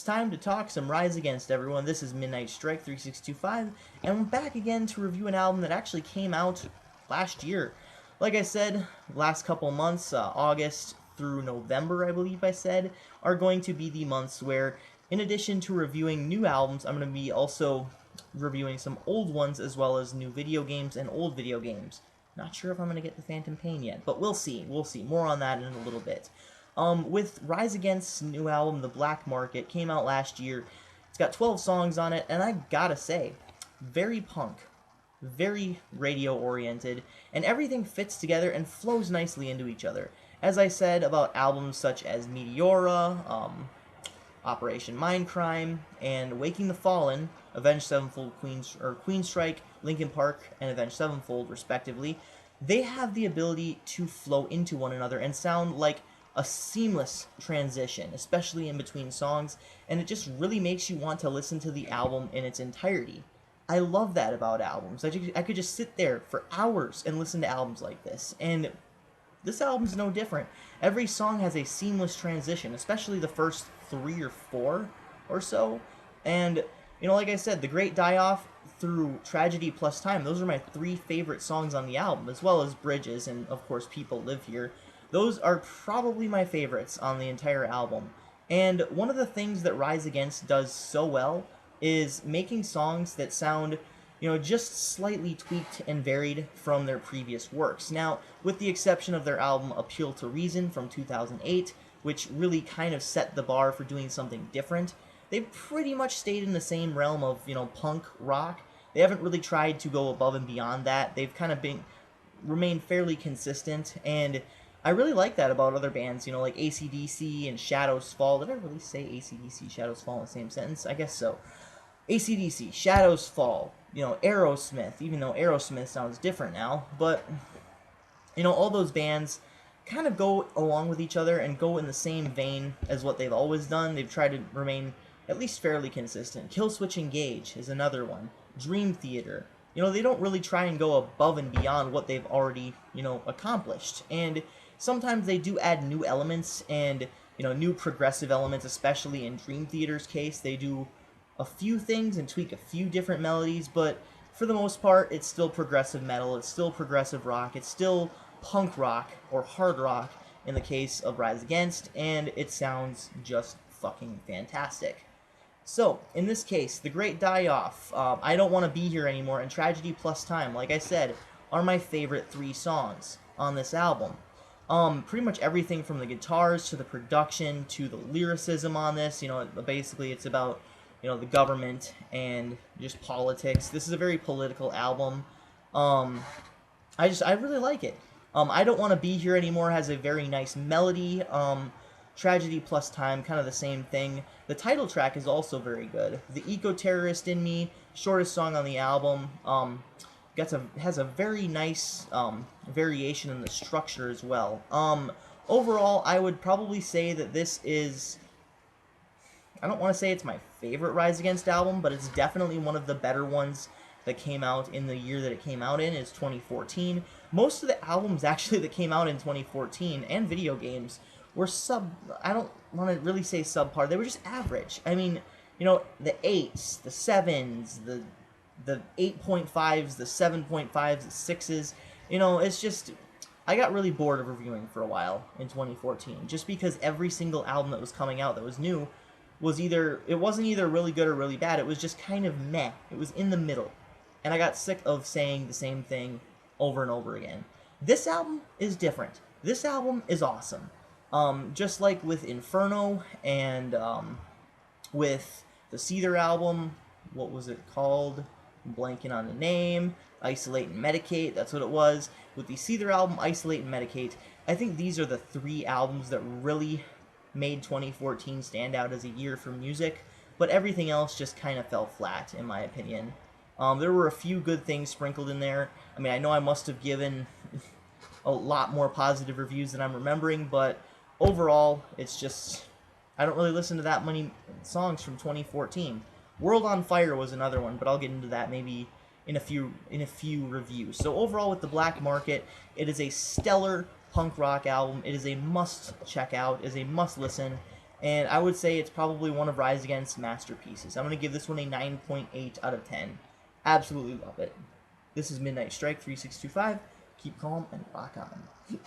time to talk some Rise Against, everyone. This is Midnight Strike 3625, and I'm back again to review an album that actually came out last year. Like I said, last couple months, August through November, I believe I said, are going to be the months where, in addition to reviewing new albums, I'm going to be also reviewing some old ones as well as new video games and old video games. Not sure if I'm going to get the Phantom Pain yet, but we'll see. We'll see. More on that in a little bit. With Rise Against's new album, The Black Market, came out last year. It's got 12 songs on it, and I gotta say, very punk, very radio-oriented, and everything fits together and flows nicely into each other. As I said about albums such as Meteora, Operation Mindcrime, and Waking the Fallen, Avenged Sevenfold, Queenstrike, Linkin Park, and Avenged Sevenfold, respectively, they have the ability to flow into one another and sound like a seamless transition, especially in between songs, and it just really makes you want to listen to the album in its entirety. I love that about albums. I could just sit there for hours and listen to albums like this, and this album's no different. Every song has a seamless transition, especially the first 3 or 4 or so, and, like I said, The Great Die-Off through Tragedy+Time, those are my 3 favorite songs on the album, as well as Bridges and, of course, People Live Here. Those are probably my favorites on the entire album. And one of the things that Rise Against does so well is making songs that sound, just slightly tweaked and varied from their previous works. Now, with the exception of their album Appeal to Reason from 2008, which really kind of set the bar for doing something different, they've pretty much stayed in the same realm of, punk rock. They haven't really tried to go above and beyond that. They've kind of remained fairly consistent, and I really like that about other bands, like AC/DC and Shadows Fall. Did I really say AC/DC, Shadows Fall in the same sentence? I guess so. AC/DC, Shadows Fall, Aerosmith, even though Aerosmith sounds different now, but, all those bands kind of go along with each other and go in the same vein as what they've always done. They've tried to remain at least fairly consistent. Killswitch Engage is another one. Dream Theater. They don't really try and go above and beyond what they've already, accomplished. And sometimes they do add new elements and, new progressive elements, especially in Dream Theater's case. They do a few things and tweak a few different melodies, but for the most part, it's still progressive metal, it's still progressive rock, it's still punk rock, or hard rock, in the case of Rise Against, and it sounds just fucking fantastic. So, in this case, The Great Die-Off, I Don't Want to Be Here Anymore, and Tragedy+Time, like I said, are my favorite 3 songs on this album. Pretty much everything from the guitars to the production to the lyricism on this, basically it's about, the government and just politics. This is a very political album. I really like it. I Don't Want to Be Here Anymore has a very nice melody. Tragedy+Time, kind of the same thing. The title track is also very good. The Eco-Terrorist in Me, shortest song on the album, has a very nice variation in the structure as well. Overall, I would probably say that this is, I don't want to say it's my favorite Rise Against album, but it's definitely one of the better ones that came out in the year that it came out in, is 2014. Most of the albums actually that came out in 2014, and video games, were I don't want to really say subpar, they were just average. I mean, the 8s, the 7s, the 8.5s, the 7.5s, the 6s, it's just, I got really bored of reviewing for a while in 2014, just because every single album that was coming out that was new it wasn't either really good or really bad, it was just kind of meh, it was in the middle, and I got sick of saying the same thing over and over again. This album is different. This album is awesome. Just like with Inferno and with the Seether album, what was it called? I'm blanking on the name. Isolate and Medicate, that's what it was. With the Seether album, Isolate and Medicate, I think these are the 3 albums that really made 2014 stand out as a year for music, but everything else just kind of fell flat, in my opinion. There were a few good things sprinkled in there. I mean, I know I must have given a lot more positive reviews than I'm remembering, but overall, it's just, I don't really listen to that many songs from 2014. World on Fire was another one, but I'll get into that maybe in a few reviews. So overall, with The Black Market, it is a stellar punk rock album. It is a must check out, it is a must listen, and I would say it's probably one of Rise Against's masterpieces. I'm going to give this one a 9.8 out of 10. Absolutely love it. This is Midnight Strike 3625. Keep calm and rock on.